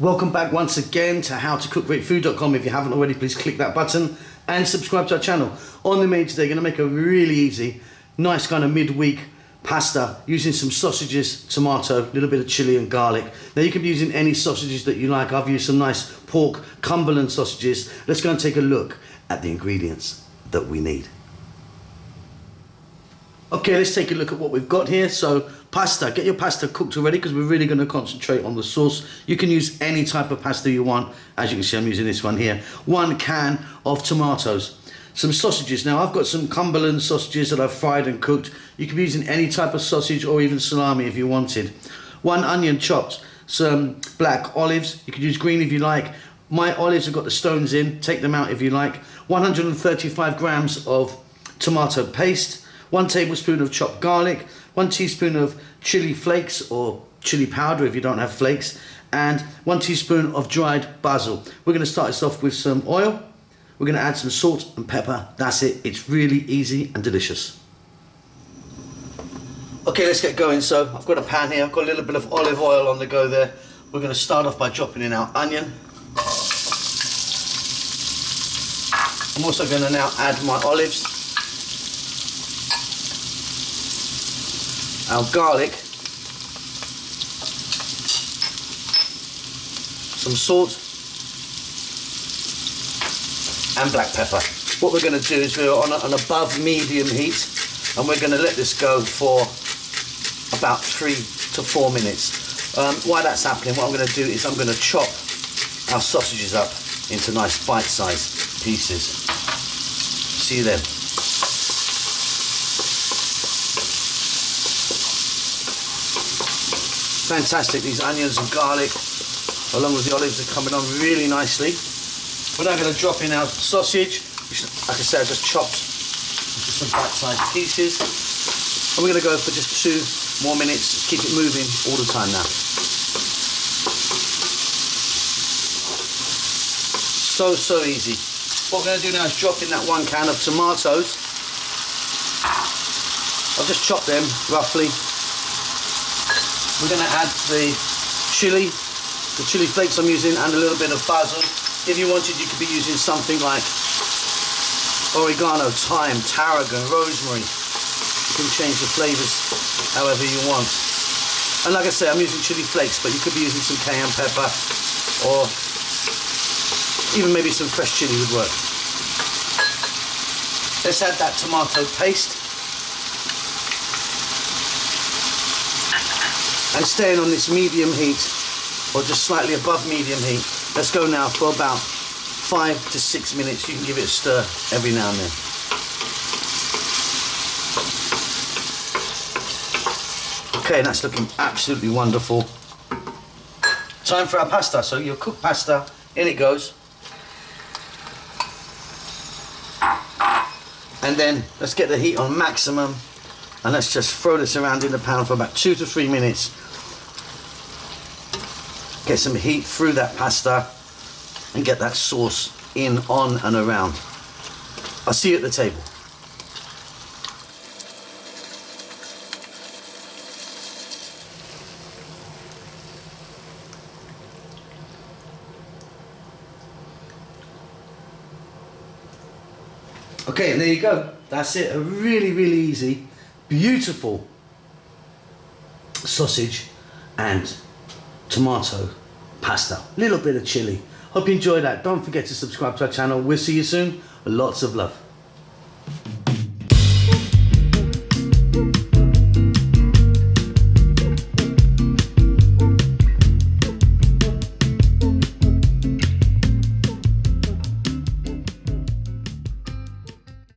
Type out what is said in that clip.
Welcome back once again to howtocookgreatfood.com. If you haven't already, please click that button and subscribe to our channel. On the menu today, going to make a really easy, nice kind of midweek pasta using some sausages, tomato, a little bit of chili and garlic. Now you can be using any sausages that you like. I've used some nice pork Cumberland sausages. Let's go and take a look at the ingredients that we need. Okay, let's take a look at what we've got here. So pasta, get your pasta cooked already because we're really going to concentrate on the sauce. You can use any type of pasta you want. As you can see, I'm using this one here. 1 can of tomatoes. Some sausages. Now I've got some Cumberland sausages that I've fried and cooked. You can be using any type of sausage or even salami if you wanted. 1 onion chopped. Some black olives. You can use green if you like. My olives have got the stones in. Take them out if you like. 135 grams of tomato paste. 1 tablespoon of chopped garlic, 1 teaspoon of chili flakes or chili powder if you don't have flakes, and 1 teaspoon of dried basil. We're going to start this off with some oil. We're going to add some salt and pepper. That's it. It's really easy and delicious. Okay, let's get going. So I've got a pan here. I've got a little bit of olive oil on the go there. We're going to start off by chopping in our onion. I'm also going to now add my olives. Our garlic, some salt and black pepper. What we're going to do is we're on an above medium heat and we're going to let this go for about 3 to 4 minutes. While that's happening, what I'm going to do is I'm going to chop our sausages up into nice bite-sized pieces. See you then. Fantastic, these onions and garlic along with the olives are coming on really nicely. We're now going to drop in our sausage, which, like I said, I just chopped into some bite-sized pieces. And we're going to go for just 2 more minutes, keep it moving all the time now. So easy. What we're going to do now is drop in that 1 can of tomatoes. I've just chopped them roughly. We're going to add the chili flakes I'm using and a little bit of basil. If you wanted, you could be using something like oregano, thyme, tarragon, rosemary. You can change the flavours however you want. And like I say, I'm using chili flakes, but you could be using some cayenne pepper or even maybe some fresh chili would work. Let's add that tomato paste. And staying on this medium heat, or just slightly above medium heat. Let's go now for about 5 to 6 minutes. You can give it a stir every now and then. Okay, that's looking absolutely wonderful. Time for our pasta. So your cooked pasta, in it goes. And then let's get the heat on maximum. And let's just throw this around in the pan for about 2 to 3 minutes. Get some heat through that pasta and get that sauce in, on and around. I'll see you at the table. Okay, and there you go. That's it. A really easy, beautiful sausage and tomato pasta. Little bit of chili. Hope you enjoyed that. Don't forget to subscribe to our channel. We'll see you soon. Lots of love.